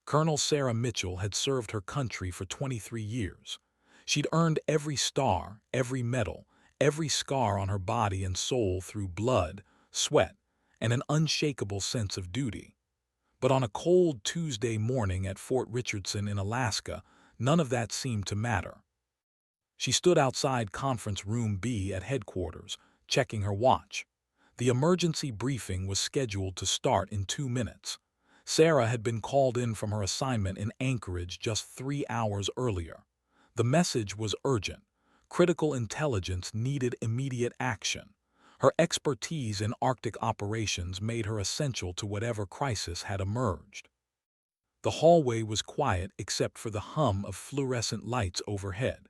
Colonel Sarah Mitchell had served her country for 23 years. She'd earned every star, every medal, every scar on her body and soul through blood, sweat, and an unshakable sense of duty. But on a cold Tuesday morning at Fort Richardson in Alaska, none of that seemed to matter. She stood outside Conference Room B at headquarters, checking her watch. The emergency briefing was scheduled to start in 2 minutes. Sarah had been called in from her assignment in Anchorage just 3 hours earlier. The message was urgent. Critical intelligence needed immediate action. Her expertise in Arctic operations made her essential to whatever crisis had emerged. The hallway was quiet except for the hum of fluorescent lights overhead.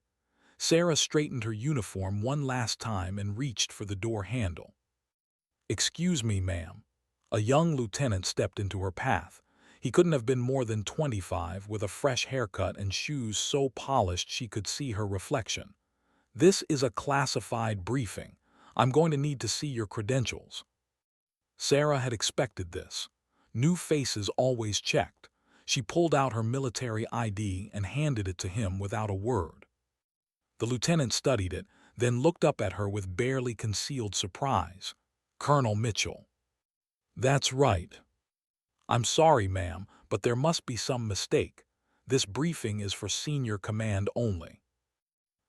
Sarah straightened her uniform one last time and reached for the door handle. "Excuse me, ma'am." A young lieutenant stepped into her path. He couldn't have been more than 25, with a fresh haircut and shoes so polished she could see her reflection. "This is a classified briefing. I'm going to need to see your credentials." Sarah had expected this. New faces always checked. She pulled out her military ID and handed it to him without a word. The lieutenant studied it, then looked up at her with barely concealed surprise. "Colonel Mitchell." "That's right." "I'm sorry, ma'am, but there must be some mistake. This briefing is for senior command only."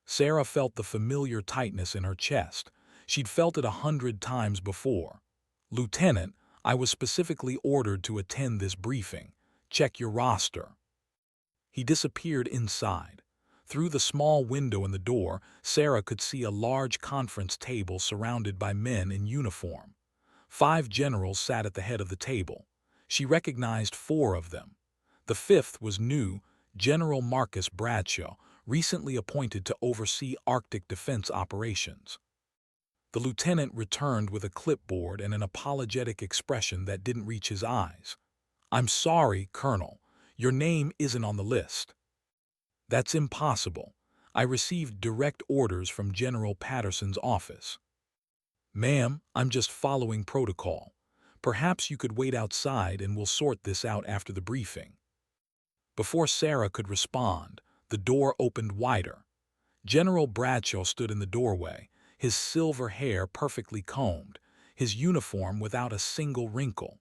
Sarah felt the familiar tightness in her chest. She'd felt it 100 times before. "Lieutenant, I was specifically ordered to attend this briefing. Check your roster." He disappeared inside. Through the small window in the door, Sarah could see a large conference table surrounded by men in uniform. 5 generals sat at the head of the table. She recognized 4 of them. The 5th was new, General Marcus Bradshaw, recently appointed to oversee Arctic defense operations. The lieutenant returned with a clipboard and an apologetic expression that didn't reach his eyes. "I'm sorry, Colonel. Your name isn't on the list." "That's impossible. I received direct orders from General Patterson's office." "Ma'am, I'm just following protocol. Perhaps you could wait outside and we'll sort this out after the briefing." Before Sarah could respond, the door opened wider. General Bradshaw stood in the doorway, his silver hair perfectly combed, his uniform without a single wrinkle.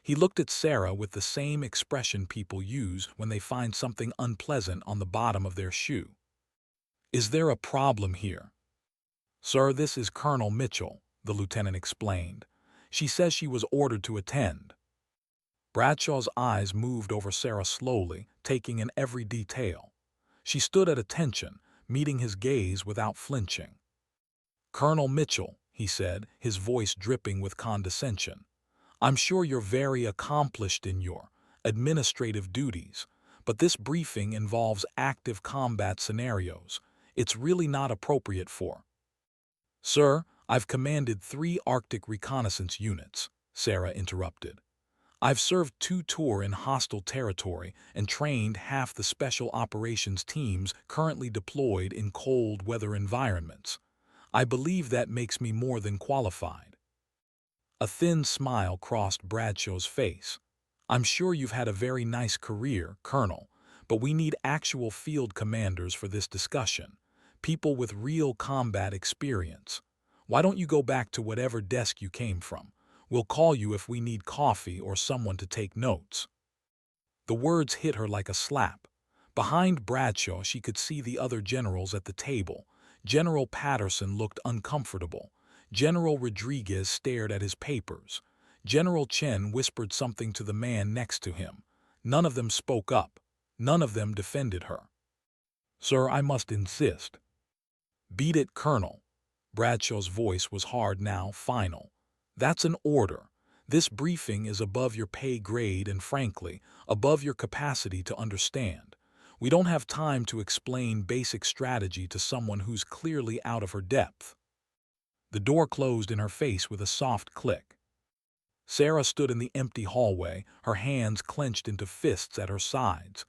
He looked at Sarah with the same expression people use when they find something unpleasant on the bottom of their shoe. "Is there a problem here?" "Sir, this is Colonel Mitchell," the lieutenant explained. "She says she was ordered to attend." Bradshaw's eyes moved over Sarah slowly, taking in every detail. She stood at attention, meeting his gaze without flinching. "Colonel Mitchell," he said, his voice dripping with condescension, "I'm sure you're very accomplished in your administrative duties, but this briefing involves active combat scenarios. It's really not appropriate for—" "Sir, I've commanded 3 Arctic reconnaissance units," Sarah interrupted. "I've served 2 tours in hostile territory and trained half the special operations teams currently deployed in cold weather environments. I believe that makes me more than qualified." A thin smile crossed Bradshaw's face. "I'm sure you've had a very nice career, Colonel, but we need actual field commanders for this discussion, people with real combat experience. Why don't you go back to whatever desk you came from? We'll call you if we need coffee or someone to take notes." The words hit her like a slap. Behind Bradshaw, she could see the other generals at the table. General Patterson looked uncomfortable. General Rodriguez stared at his papers. General Chen whispered something to the man next to him. None of them spoke up. None of them defended her. "Sir, I must insist." "Beat it, Colonel." Bradshaw's voice was hard now, final. "That's an order. This briefing is above your pay grade and, frankly, above your capacity to understand. We don't have time to explain basic strategy to someone who's clearly out of her depth." The door closed in her face with a soft click. Sarah stood in the empty hallway, her hands clenched into fists at her sides.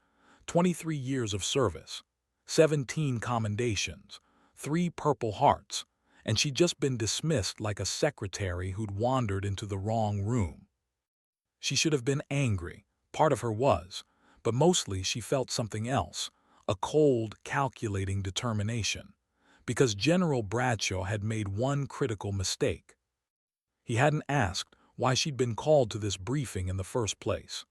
23 years of service, 17 commendations, 3 Purple Hearts, and she'd just been dismissed like a secretary who'd wandered into the wrong room. She should have been angry, part of her was, but mostly she felt something else, a cold, calculating determination. Because General Bradshaw had made one critical mistake. He hadn't asked why she'd been called to this briefing in the first place.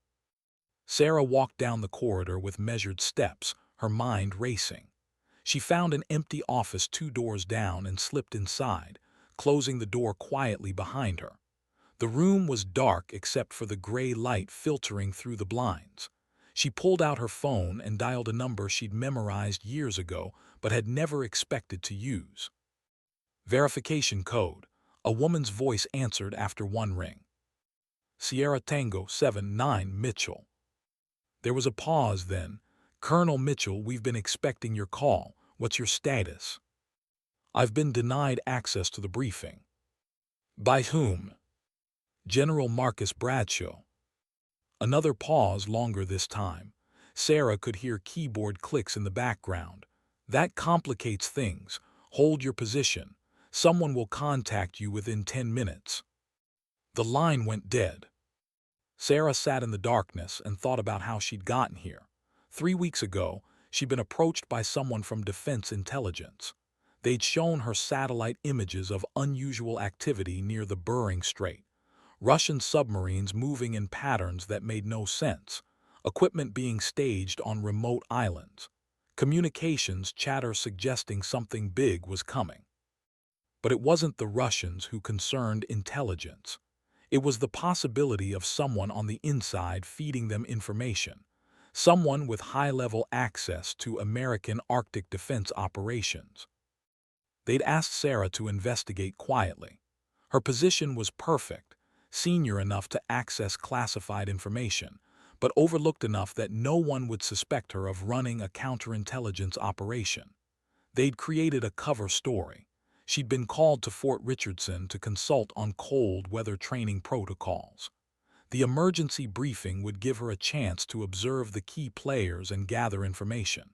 Sarah walked down the corridor with measured steps, her mind racing. She found an empty office 2 doors down and slipped inside, closing the door quietly behind her. The room was dark except for the gray light filtering through the blinds. She pulled out her phone and dialed a number she'd memorized years ago but had never expected to use. Verification code. A woman's voice answered after one ring. Sierra Tango 79 Mitchell. There was a pause then. Colonel Mitchell, we've been expecting your call. What's your status? I've been denied access to the briefing. By whom? General Marcus Bradshaw. Another pause, longer this time. Sarah could hear keyboard clicks in the background. That complicates things. Hold your position. Someone will contact you within 10 minutes. The line went dead. Sarah sat in the darkness and thought about how she'd gotten here. 3 weeks ago, she'd been approached by someone from Defense Intelligence. They'd shown her satellite images of unusual activity near the Bering Strait. Russian submarines moving in patterns that made no sense. Equipment being staged on remote islands. Communications chatter suggesting something big was coming. But it wasn't the Russians who concerned intelligence. It was the possibility of someone on the inside feeding them information. Someone with high-level access to American Arctic defense operations. They'd asked Sarah to investigate quietly. Her position was perfect, senior enough to access classified information, but overlooked enough that no one would suspect her of running a counterintelligence operation. They'd created a cover story. She'd been called to Fort Richardson to consult on cold weather training protocols. The emergency briefing would give her a chance to observe the key players and gather information.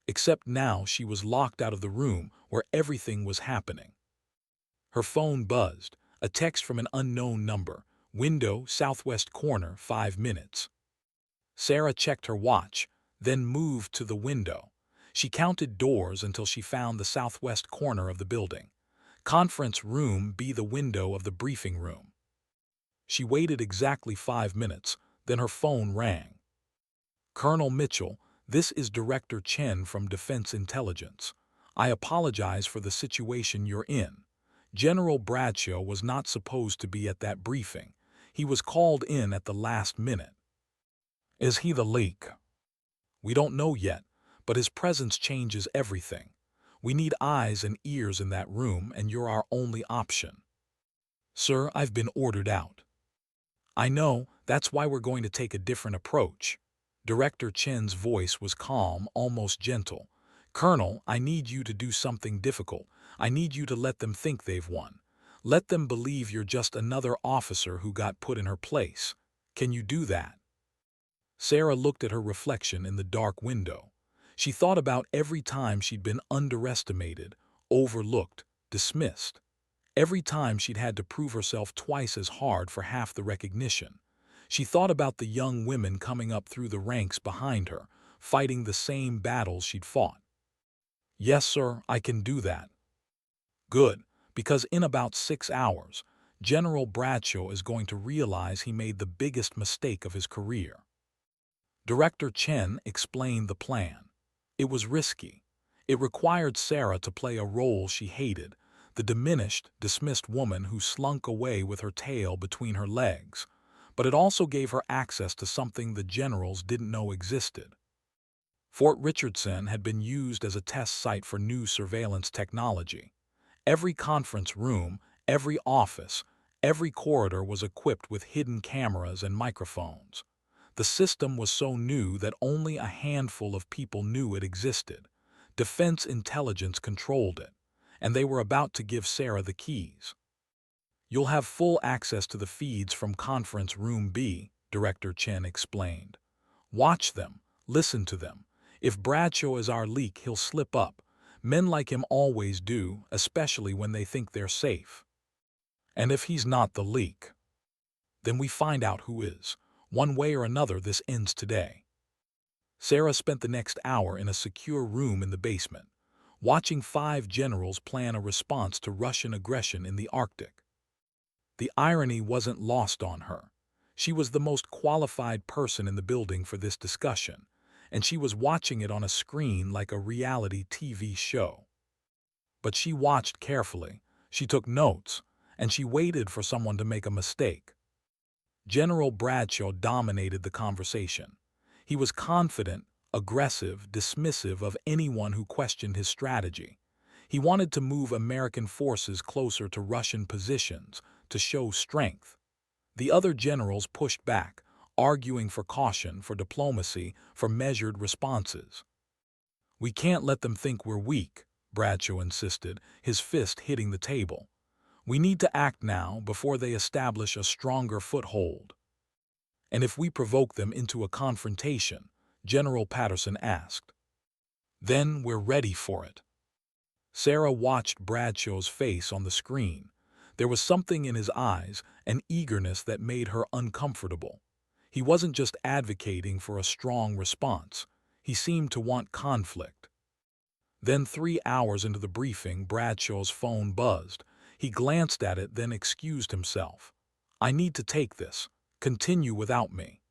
Except now she was locked out of the room where everything was happening. Her phone buzzed, a text from an unknown number. Window, southwest corner, 5 minutes. Sarah checked her watch, then moved to the window. She counted doors until she found the southwest corner of the building. Conference room B, the window of the briefing room. She waited exactly 5 minutes, then her phone rang. Colonel Mitchell, this is Director Chen from Defense Intelligence. I apologize for the situation you're in. General Bradshaw was not supposed to be at that briefing. He was called in at the last minute. Is he the leak? We don't know yet, but his presence changes everything. We need eyes and ears in that room, and you're our only option. Sir, I've been ordered out. I know, that's why we're going to take a different approach. Director Chen's voice was calm, almost gentle. Colonel, I need you to do something difficult. I need you to let them think they've won. Let them believe you're just another officer who got put in her place. Can you do that? Sarah looked at her reflection in the dark window. She thought about every time she'd been underestimated, overlooked, dismissed. Every time she'd had to prove herself twice as hard for half the recognition. She thought about the young women coming up through the ranks behind her, fighting the same battles she'd fought. Yes, sir, I can do that. Good, because in about 6 hours, General Bradshaw is going to realize he made the biggest mistake of his career. Director Chen explained the plan. It was risky. It required Sarah to play a role she hated, the diminished, dismissed woman who slunk away with her tail between her legs. But it also gave her access to something the generals didn't know existed. Fort Richardson had been used as a test site for new surveillance technology. Every conference room, every office, every corridor was equipped with hidden cameras and microphones. The system was so new that only a handful of people knew it existed. Defense Intelligence controlled it, and they were about to give Sarah the keys. You'll have full access to the feeds from Conference Room B, Director Chen explained. Watch them, listen to them. If Bradshaw is our leak, he'll slip up. Men like him always do, especially when they think they're safe. And if he's not the leak, then we find out who is. One way or another, this ends today. Sarah spent the next hour in a secure room in the basement, watching 5 generals plan a response to Russian aggression in the Arctic. The irony wasn't lost on her. She was the most qualified person in the building for this discussion, and she was watching it on a screen like a reality TV show. But she watched carefully, she took notes, and she waited for someone to make a mistake. General Bradshaw dominated the conversation. He was confident, aggressive, dismissive of anyone who questioned his strategy. He wanted to move American forces closer to Russian positions, to show strength. The other generals pushed back, arguing for caution, for diplomacy, for measured responses. "We can't let them think we're weak," Bradshaw insisted, his fist hitting the table. "We need to act now before they establish a stronger foothold." "And if we provoke them into a confrontation?" General Patterson asked. "Then we're ready for it." Sarah watched Bradshaw's face on the screen. There was something in his eyes, an eagerness that made her uncomfortable. He wasn't just advocating for a strong response. He seemed to want conflict. Then 3 hours into the briefing, Bradshaw's phone buzzed. He glanced at it, then excused himself. "I need to take this. Continue without me."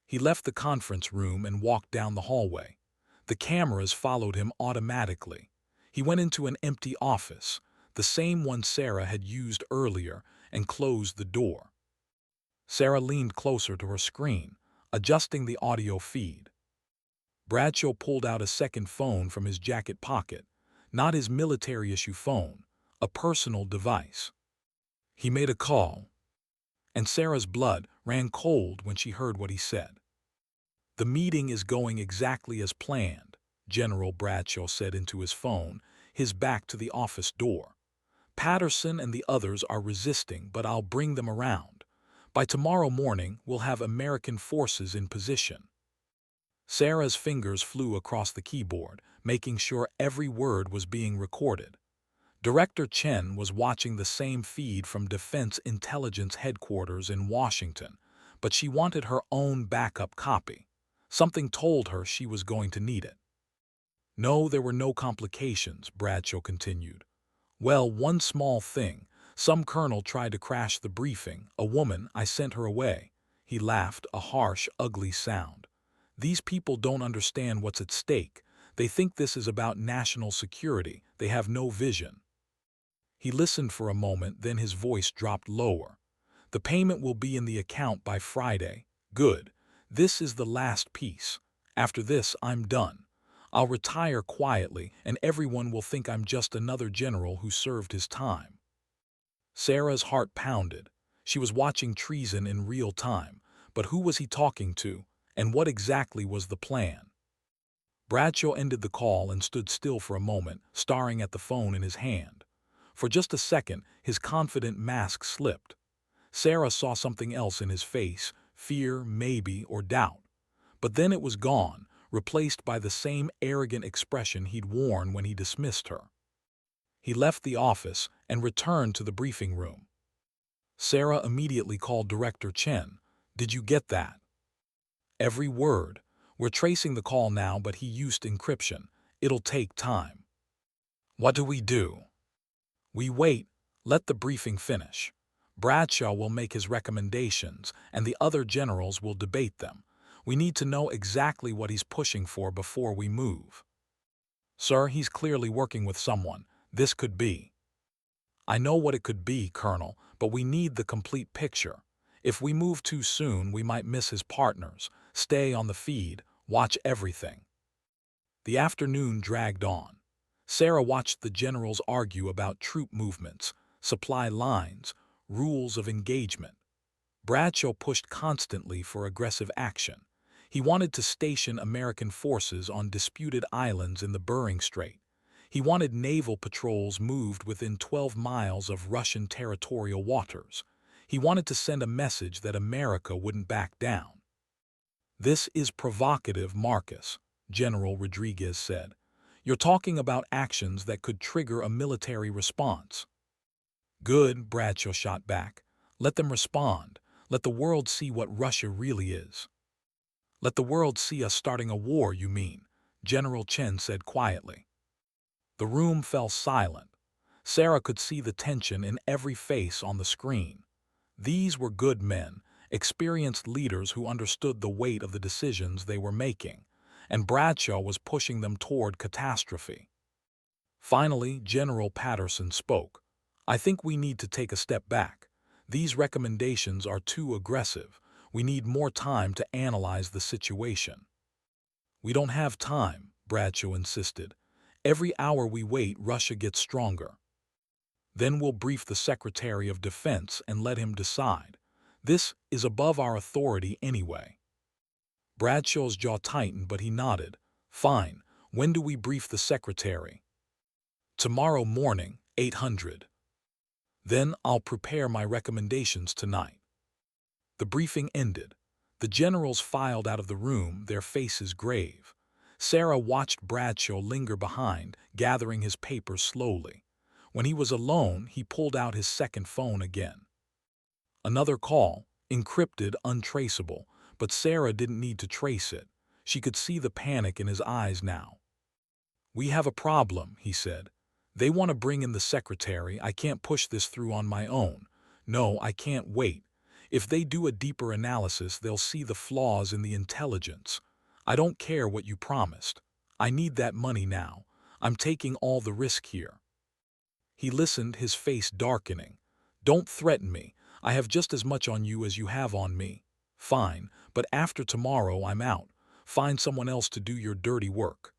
He left the conference room and walked down the hallway. The cameras followed him automatically. He went into an empty office, the same one Sarah had used earlier, and closed the door. Sarah leaned closer to her screen, adjusting the audio feed. Bradshaw pulled out a second phone from his jacket pocket, not his military-issue phone, a personal device. He made a call, and Sarah's blood ran cold when she heard what he said. "The meeting is going exactly as planned," General Bradshaw said into his phone, his back to the office door. "Patterson and the others are resisting, but I'll bring them around. By tomorrow morning, we'll have American forces in position." Sarah's fingers flew across the keyboard, making sure every word was being recorded. Director Chen was watching the same feed from Defense Intelligence Headquarters in Washington, but she wanted her own backup copy. Something told her she was going to need it. "No, there were no complications," Bradshaw continued. "Well, one small thing. Some colonel tried to crash the briefing. A woman, I sent her away." He laughed, a harsh, ugly sound. "These people don't understand what's at stake. They think this is about national security. They have no vision." He listened for a moment, then his voice dropped lower. "The payment will be in the account by Friday." "Good. This is the last piece. After this, I'm done. I'll retire quietly, and everyone will think I'm just another general who served his time." Sarah's heart pounded. She was watching treason in real time, but who was he talking to, and what exactly was the plan? Bradshaw ended the call and stood still for a moment, staring at the phone in his hand. For just a second, his confident mask slipped. Sarah saw something else in his face, fear, maybe, or doubt. But then it was gone, replaced by the same arrogant expression he'd worn when he dismissed her. He left the office and returned to the briefing room. Sarah immediately called Director Chen. "Did you get that?" "Every word. We're tracing the call now, but he used encryption. It'll take time." "What do we do?" "We wait. Let the briefing finish. Bradshaw will make his recommendations, and the other generals will debate them. We need to know exactly what he's pushing for before we move." "Sir, he's clearly working with someone. This could be." "I know what it could be, Colonel, but we need the complete picture. If we move too soon, we might miss his partners. Stay on the feed. Watch everything." The afternoon dragged on. Sarah watched the generals argue about troop movements, supply lines, rules of engagement. Bradshaw pushed constantly for aggressive action. He wanted to station American forces on disputed islands in the Bering Strait. He wanted naval patrols moved within 12 miles of Russian territorial waters. He wanted to send a message that America wouldn't back down. "This is provocative, Marcus," General Rodriguez said. "You're talking about actions that could trigger a military response." "Good," Bradshaw shot back. "Let them respond. Let the world see what Russia really is." Let the world see us starting a war, you mean? General Chen said quietly. The room fell silent. Sarah could see the tension in every face on the screen. These were good men, experienced leaders who understood the weight of the decisions they were making, and Bradshaw was pushing them toward catastrophe. Finally, General Patterson spoke. I think we need to take a step back. These recommendations are too aggressive. We need more time to analyze the situation. We don't have time, Bradshaw insisted. Every hour we wait, Russia gets stronger. Then we'll brief the Secretary of Defense and let him decide. This is above our authority anyway. Bradshaw's jaw tightened, but he nodded. Fine. When do we brief the Secretary? Tomorrow morning, 800. Then I'll prepare my recommendations tonight. The briefing ended. The generals filed out of the room, their faces grave. Sarah watched Bradshaw linger behind, gathering his papers slowly. When he was alone, he pulled out his second phone again. Another call, encrypted, untraceable, but Sarah didn't need to trace it. She could see the panic in his eyes now. We have a problem, he said. They want to bring in the secretary. I can't push this through on my own. No, I can't wait. If they do a deeper analysis, they'll see the flaws in the intelligence. I don't care what you promised. I need that money now. I'm taking all the risk here. He listened, his face darkening. Don't threaten me. I have just as much on you as you have on me. Fine, but after tomorrow I'm out. Find someone else to do your dirty work.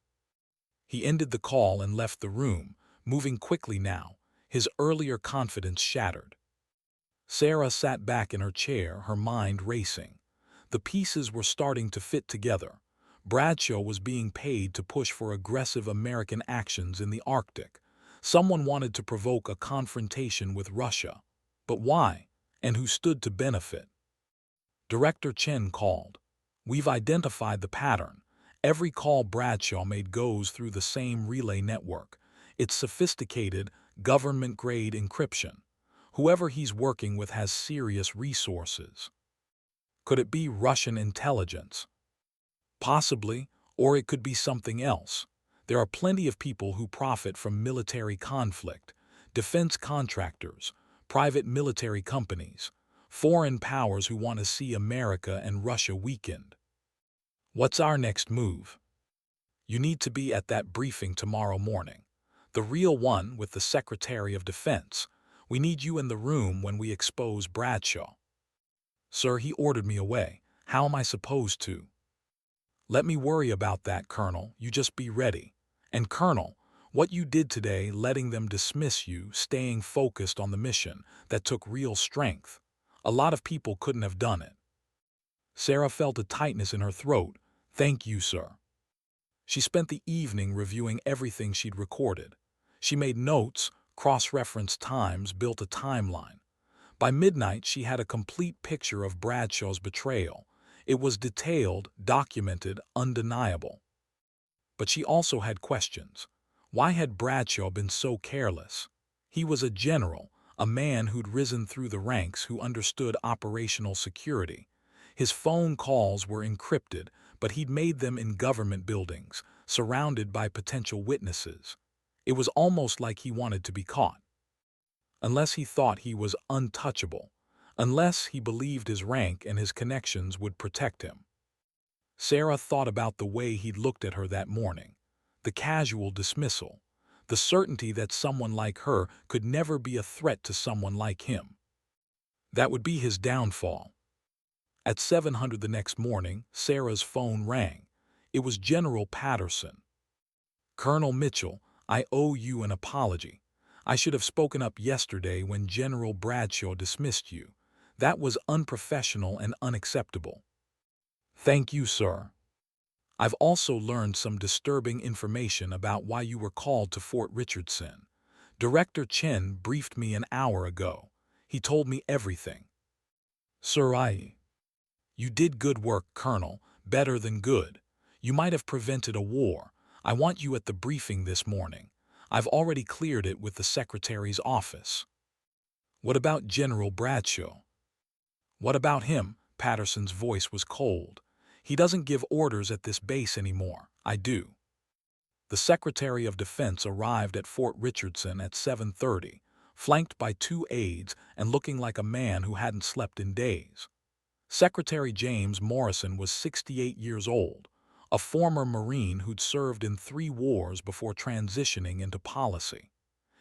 He ended the call and left the room, moving quickly now, his earlier confidence shattered. Sarah sat back in her chair, her mind racing. The pieces were starting to fit together. Bradshaw was being paid to push for aggressive American actions in the Arctic. Someone wanted to provoke a confrontation with Russia. But why? And who stood to benefit? Director Chen called. We've identified the pattern. Every call Bradshaw made goes through the same relay network. It's sophisticated, government-grade encryption. Whoever he's working with has serious resources. Could it be Russian intelligence? Possibly, or it could be something else. There are plenty of people who profit from military conflict, defense contractors, private military companies, foreign powers who want to see America and Russia weakened. What's our next move? You need to be at that briefing tomorrow morning. The real one with the Secretary of Defense. We need you in the room when we expose Bradshaw. Sir, he ordered me away. How am I supposed to? Let me worry about that, Colonel. You just be ready. And Colonel, what you did today, letting them dismiss you, staying focused on the mission, that took real strength. A lot of people couldn't have done it. Sarah felt a tightness in her throat. Thank you, sir. She spent the evening reviewing everything she'd recorded. She made notes, cross-referenced times, built a timeline. By midnight, she had a complete picture of Bradshaw's betrayal. It was detailed, documented, undeniable. But she also had questions. Why had Bradshaw been so careless? He was a general, a man who'd risen through the ranks, who understood operational security. His phone calls were encrypted, but he'd made them in government buildings, surrounded by potential witnesses. It was almost like he wanted to be caught. Unless he thought he was untouchable, unless he believed his rank and his connections would protect him. Sarah thought about the way he'd looked at her that morning, the casual dismissal, the certainty that someone like her could never be a threat to someone like him. That would be his downfall. At 700 the next morning, Sarah's phone rang. It was General Patterson. Colonel Mitchell, I owe you an apology. I should have spoken up yesterday when General Bradshaw dismissed you. That was unprofessional and unacceptable. Thank you, sir. I've also learned some disturbing information about why you were called to Fort Richardson. Director Chen briefed me an hour ago. He told me everything. Sir, You did good work, Colonel, better than good. You might have prevented a war. I want you at the briefing this morning. I've already cleared it with the Secretary's office. What about General Bradshaw? What about him? Patterson's voice was cold. He doesn't give orders at this base anymore. I do. The Secretary of Defense arrived at Fort Richardson at 7:30, flanked by 2 aides and looking like a man who hadn't slept in days. Secretary James Morrison was 68 years old, a former Marine who'd served in 3 wars before transitioning into policy.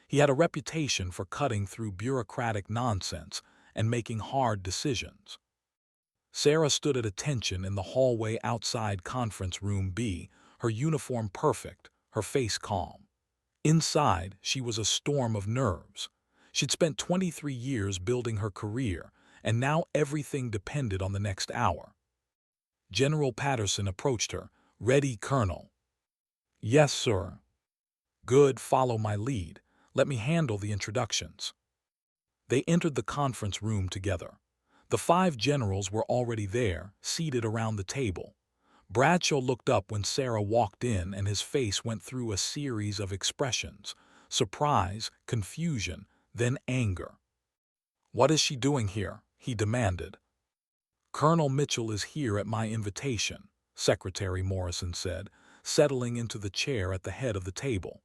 He had a reputation for cutting through bureaucratic nonsense and making hard decisions. Sarah stood at attention in the hallway outside Conference Room B, her uniform perfect, her face calm. Inside, she was a storm of nerves. She'd spent 23 years building her career, and now everything depended on the next hour. General Patterson approached her. "Ready, Colonel?" "Yes, sir." "Good, follow my lead. Let me handle the introductions." They entered the conference room together. The 5 generals were already there, seated around the table. Bradshaw looked up when Sarah walked in, and his face went through a series of expressions: surprise, confusion, then anger. "What is she doing here?" he demanded. "Colonel Mitchell is here at my invitation," Secretary Morrison said, settling into the chair at the head of the table.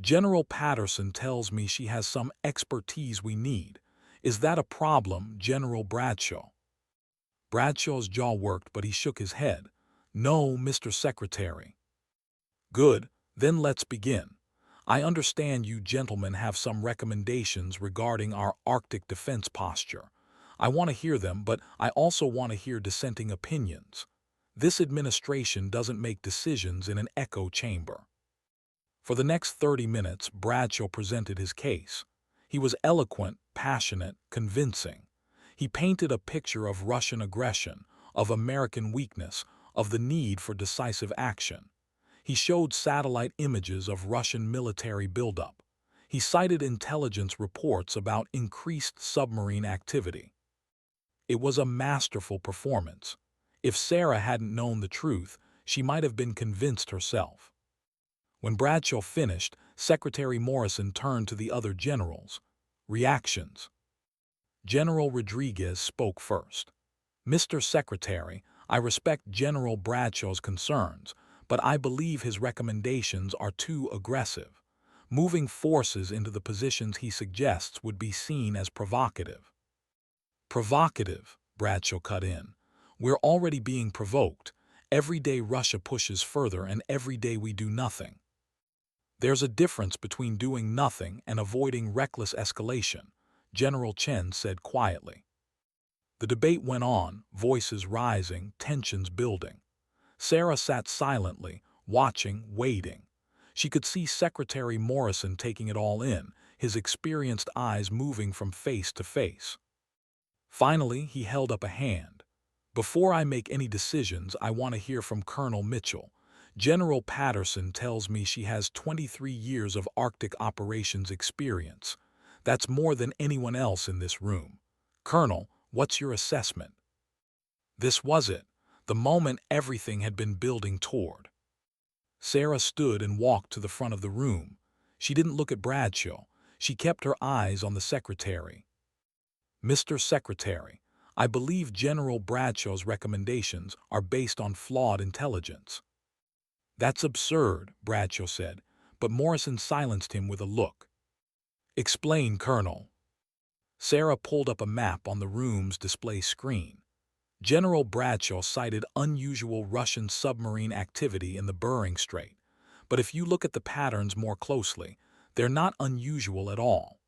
"General Patterson tells me she has some expertise we need. Is that a problem, General Bradshaw?" Bradshaw's jaw worked, but he shook his head. "No, Mr. Secretary." "Good, then let's begin. I understand you gentlemen have some recommendations regarding our Arctic defense posture. I want to hear them, but I also want to hear dissenting opinions. This administration doesn't make decisions in an echo chamber." For the next 30 minutes, Bradshaw presented his case. He was eloquent, passionate, convincing. He painted a picture of Russian aggression, of American weakness, of the need for decisive action. He showed satellite images of Russian military buildup. He cited intelligence reports about increased submarine activity. It was a masterful performance. If Sarah hadn't known the truth, she might have been convinced herself. When Bradshaw finished, Secretary Morrison turned to the other generals. Reactions. General Rodriguez spoke first. "Mr. Secretary, I respect General Bradshaw's concerns, but I believe his recommendations are too aggressive. Moving forces into the positions he suggests would be seen as provocative." "Provocative," Bradshaw cut in. "We're already being provoked. Every day Russia pushes further, and every day we do nothing." "There's a difference between doing nothing and avoiding reckless escalation," General Chen said quietly. The debate went on, voices rising, tensions building. Sarah sat silently, watching, waiting. She could see Secretary Morrison taking it all in, his experienced eyes moving from face to face. Finally, he held up a hand. "Before I make any decisions, I want to hear from Colonel Mitchell. General Patterson tells me she has 23 years of Arctic operations experience. That's more than anyone else in this room. Colonel, what's your assessment?" This was it, the moment everything had been building toward. Sarah stood and walked to the front of the room. She didn't look at Bradshaw. She kept her eyes on the secretary. "Mr. Secretary, I believe General Bradshaw's recommendations are based on flawed intelligence." "That's absurd," Bradshaw said, but Morrison silenced him with a look. "Explain, Colonel." Sarah pulled up a map on the room's display screen. General Bradshaw cited unusual Russian submarine activity in the Bering Strait, but if you look at the patterns more closely, they're not unusual at all.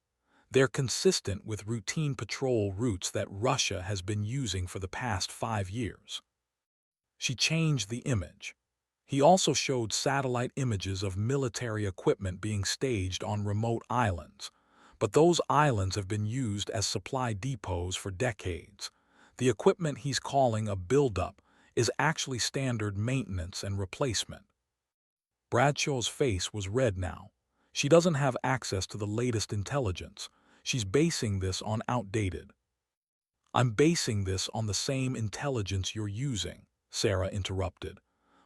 They're consistent with routine patrol routes that Russia has been using for the past 5 years. She changed the image. He also showed satellite images of military equipment being staged on remote islands, but those islands have been used as supply depots for decades. The equipment he's calling a buildup is actually standard maintenance and replacement. Bradshaw's face was red now. She doesn't have access to the latest intelligence. She's basing this on outdated. "I'm basing this on the same intelligence you're using," Sarah interrupted.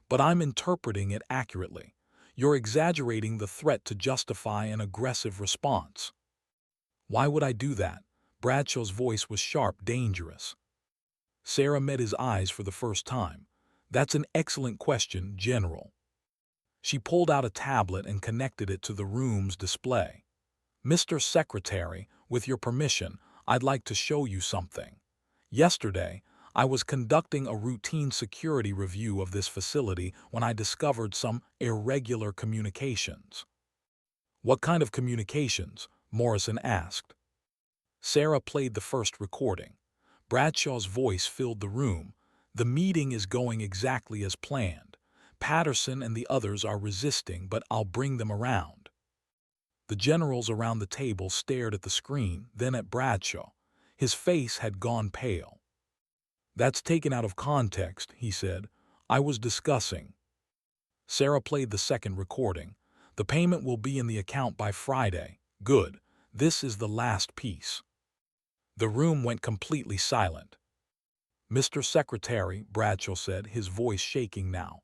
"But I'm interpreting it accurately. You're exaggerating the threat to justify an aggressive response." "Why would I do that?" Bradshaw's voice was sharp, dangerous. Sarah met his eyes for the first time. That's an excellent question, General. She pulled out a tablet and connected it to the room's display. Mr. Secretary, with your permission, I'd like to show you something. Yesterday, I was conducting a routine security review of this facility when I discovered some irregular communications. What kind of communications? Morrison asked. Sarah played the first recording. Bradshaw's voice filled the room. The meeting is going exactly as planned. Patterson and the others are resisting, but I'll bring them around. The generals around the table stared at the screen, then at Bradshaw. His face had gone pale. That's taken out of context, he said. I was discussing. Sarah played the second recording. The payment will be in the account by Friday. Good. This is the last piece. The room went completely silent. Mr. Secretary, Bradshaw said, his voice shaking now.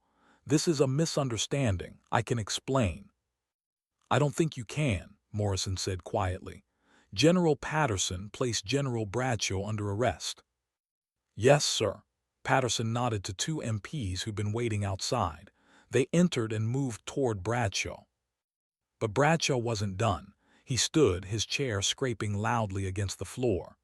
This is a misunderstanding. I can explain. I don't think you can, Morrison said quietly. General Patterson placed General Bradshaw under arrest. Yes, sir. Patterson nodded to two MPs who'd been waiting outside. They entered and moved toward Bradshaw. But Bradshaw wasn't done. He stood, his chair scraping loudly against the floor.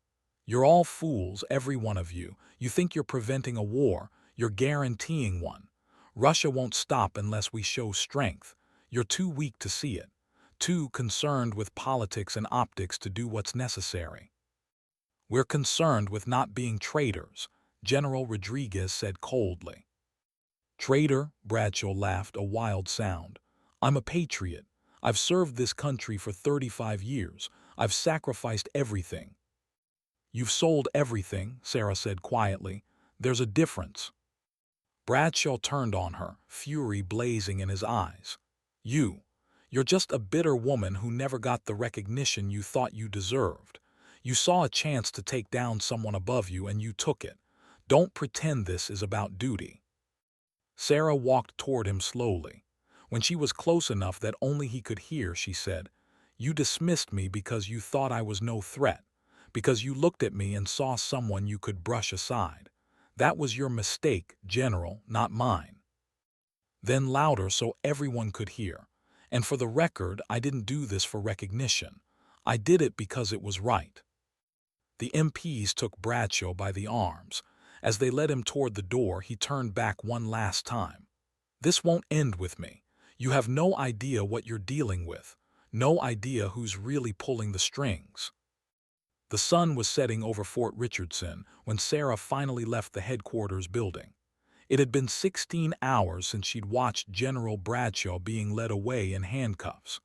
You're all fools, every one of you. You think you're preventing a war. You're guaranteeing one. Russia won't stop unless we show strength. You're too weak to see it. Too concerned with politics and optics to do what's necessary. We're concerned with not being traitors, General Rodriguez said coldly. Traitor? Bradshaw laughed, a wild sound. I'm a patriot. I've served this country for 35 years. I've sacrificed everything. You've sold everything, Sarah said quietly. There's a difference. Bradshaw turned on her, fury blazing in his eyes. You're just a bitter woman who never got the recognition you thought you deserved. You saw a chance to take down someone above you and you took it. Don't pretend this is about duty. Sarah walked toward him slowly. When she was close enough that only he could hear, she said, You dismissed me because you thought I was no threat, because you looked at me and saw someone you could brush aside. That was your mistake, General, not mine. Then louder so everyone could hear. And for the record, I didn't do this for recognition. I did it because it was right. The MPs took Bradshaw by the arms. As they led him toward the door, he turned back one last time. This won't end with me. You have no idea what you're dealing with. No idea who's really pulling the strings. The sun was setting over Fort Richardson when Sarah finally left the headquarters building. It had been 16 hours since she'd watched General Bradshaw being led away in handcuffs.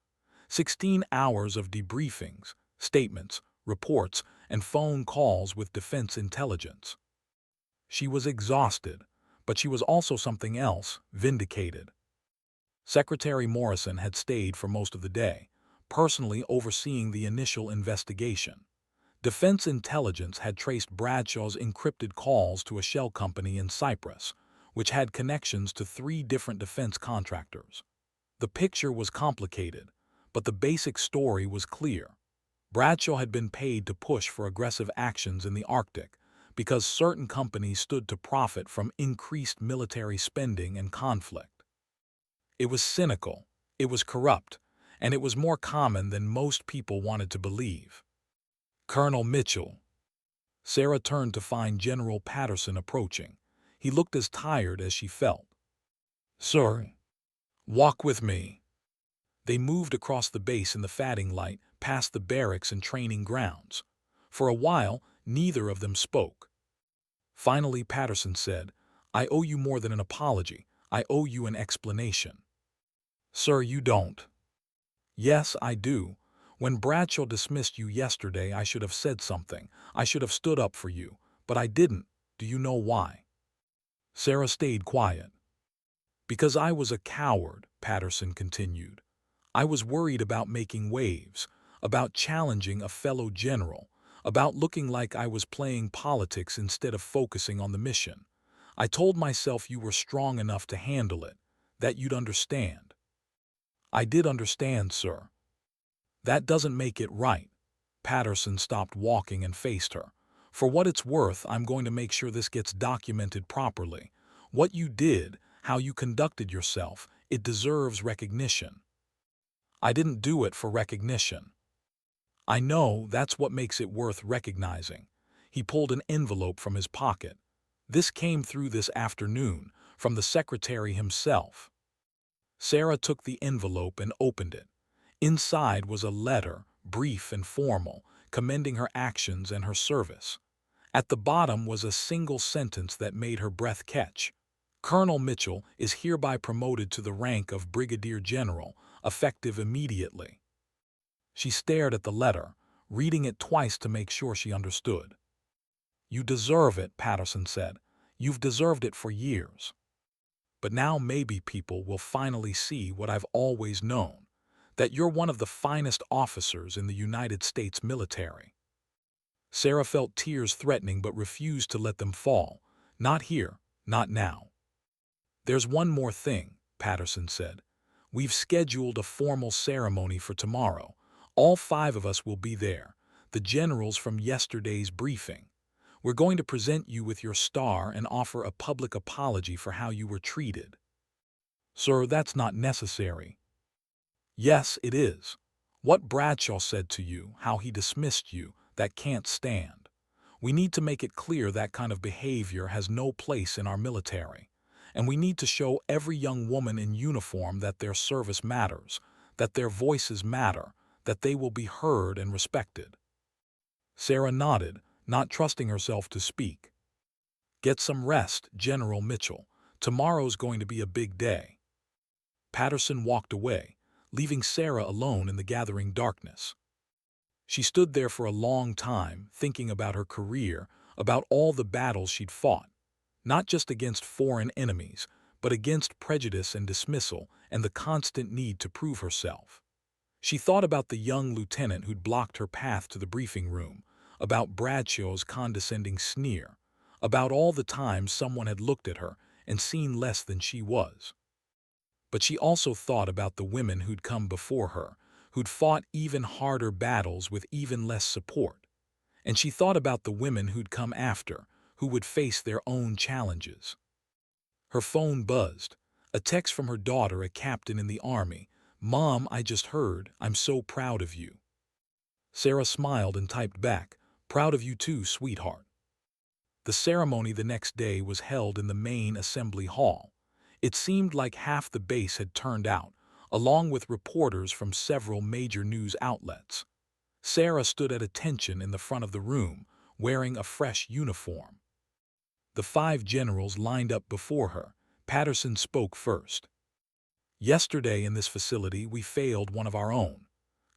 16 hours of debriefings, statements, reports, and phone calls with defense intelligence. She was exhausted, but she was also something else, vindicated. Secretary Morrison had stayed for most of the day, personally overseeing the initial investigation. Defense intelligence had traced Bradshaw's encrypted calls to a shell company in Cyprus, which had connections to 3 different defense contractors. The picture was complicated, but the basic story was clear. Bradshaw had been paid to push for aggressive actions in the Arctic because certain companies stood to profit from increased military spending and conflict. It was cynical, it was corrupt, and it was more common than most people wanted to believe. Colonel Mitchell. Sarah turned to find General Patterson approaching. He looked as tired as she felt. Sir, walk with me. They moved across the base in the fatting light, past the barracks and training grounds. For a while, neither of them spoke. Finally, Patterson said, I owe you more than an apology. I owe you an explanation. Sir, you don't. Yes, I do. When Bradshaw dismissed you yesterday, I should have said something. I should have stood up for you. But I didn't. Do you know why? Sarah stayed quiet. Because I was a coward, Patterson continued. I was worried about making waves, about challenging a fellow general, about looking like I was playing politics instead of focusing on the mission. I told myself you were strong enough to handle it, that you'd understand. I did understand, sir. That doesn't make it right. Patterson stopped walking and faced her. For what it's worth, I'm going to make sure this gets documented properly. What you did, how you conducted yourself, it deserves recognition. I didn't do it for recognition. I know that's what makes it worth recognizing. He pulled an envelope from his pocket. This came through this afternoon, from the secretary himself. Sarah took the envelope and opened it. Inside was a letter, brief and formal, commending her actions and her service. At the bottom was a single sentence that made her breath catch. Colonel Mitchell is hereby promoted to the rank of Brigadier General, effective immediately. She stared at the letter, reading it twice to make sure she understood. You deserve it, Patterson said. You've deserved it for years. But now maybe people will finally see what I've always known, that you're one of the finest officers in the United States military. Sarah felt tears threatening but refused to let them fall. Not here, not now. There's one more thing, Patterson said. We've scheduled a formal ceremony for tomorrow. All 5 of us will be there, the generals from yesterday's briefing. We're going to present you with your star and offer a public apology for how you were treated. Sir, that's not necessary. Yes, it is. What Bradshaw said to you, how he dismissed you, that can't stand. We need to make it clear that kind of behavior has no place in our military. And we need to show every young woman in uniform that their service matters, that their voices matter, that they will be heard and respected. Sarah nodded, not trusting herself to speak. Get some rest, General Mitchell. Tomorrow's going to be a big day. Patterson walked away, leaving Sarah alone in the gathering darkness. She stood there for a long time, thinking about her career, about all the battles she'd fought, not just against foreign enemies, but against prejudice and dismissal and the constant need to prove herself. She thought about the young lieutenant who'd blocked her path to the briefing room, about Bradshaw's condescending sneer, about all the times someone had looked at her and seen less than she was. But she also thought about the women who'd come before her, who'd fought even harder battles with even less support. And she thought about the women who'd come after, who would face their own challenges. Her phone buzzed, a text from her daughter, a captain in the Army. Mom, I just heard, I'm so proud of you. Sarah smiled and typed back, proud of you too, sweetheart. The ceremony the next day was held in the main assembly hall. It seemed like half the base had turned out, along with reporters from several major news outlets. Sarah stood at attention in the front of the room, wearing a fresh uniform. The 5 generals lined up before her. Patterson spoke first. Yesterday in this facility we failed one of our own.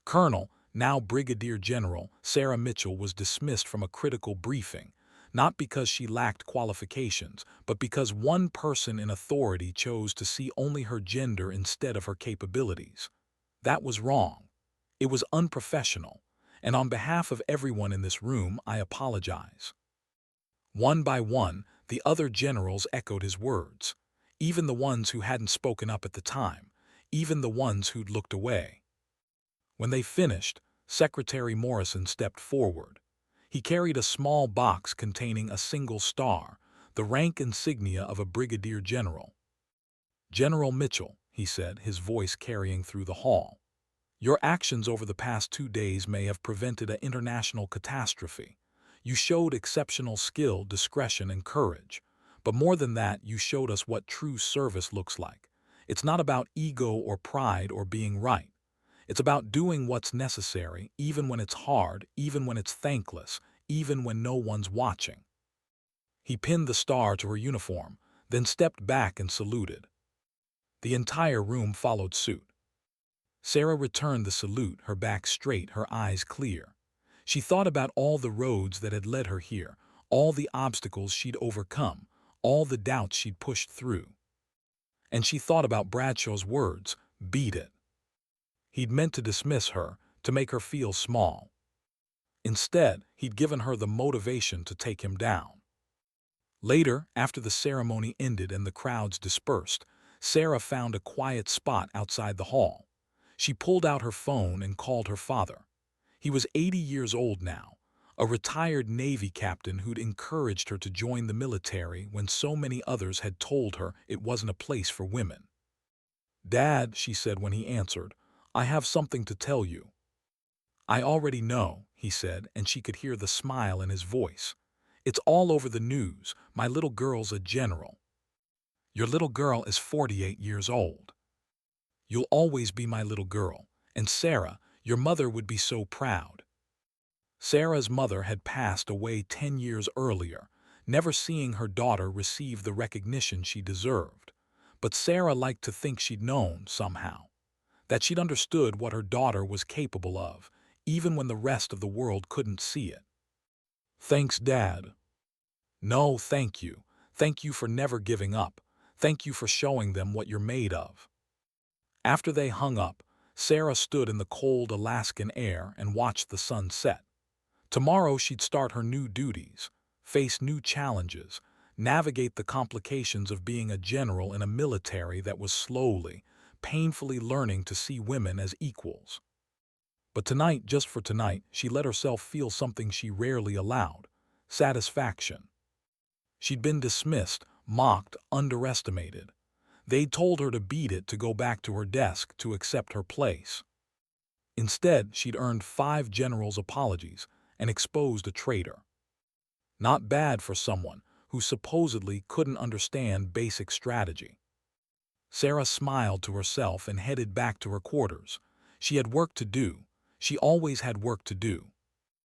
Colonel, now Brigadier General, Sarah Mitchell was dismissed from a critical briefing, not because she lacked qualifications, but because one person in authority chose to see only her gender instead of her capabilities. That was wrong. It was unprofessional, and on behalf of everyone in this room, I apologize. One by one, the other generals echoed his words, even the ones who hadn't spoken up at the time, even the ones who'd looked away. When they finished, Secretary Morrison stepped forward. He carried a small box containing a single star, the rank insignia of a brigadier general. General Mitchell, he said, his voice carrying through the hall, your actions over the past 2 days may have prevented an international catastrophe. You showed exceptional skill, discretion, and courage. But more than that, you showed us what true service looks like. It's not about ego or pride or being right. It's about doing what's necessary, even when it's hard, even when it's thankless, even when no one's watching. He pinned the star to her uniform, then stepped back and saluted. The entire room followed suit. Sarah returned the salute, her back straight, her eyes clear. She thought about all the roads that had led her here, all the obstacles she'd overcome, all the doubts she'd pushed through. And she thought about Bradshaw's words, beat it. He'd meant to dismiss her, to make her feel small. Instead, he'd given her the motivation to take him down. Later, after the ceremony ended and the crowds dispersed, Sarah found a quiet spot outside the hall. She pulled out her phone and called her father. He was 80 years old now, a retired Navy captain who'd encouraged her to join the military when so many others had told her it wasn't a place for women. "Dad," she said when he answered, "I have something to tell you." "I already know," he said, and she could hear the smile in his voice. "It's all over the news. My little girl's a general." "Your little girl is 48 years old." "You'll always be my little girl. And Sarah, your mother would be so proud." Sarah's mother had passed away 10 years earlier, never seeing her daughter receive the recognition she deserved. But Sarah liked to think she'd known, somehow, that she'd understood what her daughter was capable of, even when the rest of the world couldn't see it. "Thanks, Dad." "No, thank you. Thank you for never giving up. Thank you for showing them what you're made of." After they hung up, Sarah stood in the cold Alaskan air and watched the sun set. Tomorrow she'd start her new duties, face new challenges, navigate the complications of being a general in a military that was slowly, painfully learning to see women as equals. But tonight, just for tonight, she let herself feel something she rarely allowed: satisfaction. She'd been dismissed, mocked, underestimated. They'd told her to beat it, to go back to her desk, to accept her place. Instead, she'd earned 5 generals' apologies and exposed a traitor. Not bad for someone who supposedly couldn't understand basic strategy. Sarah smiled to herself and headed back to her quarters. She had work to do. She always had work to do.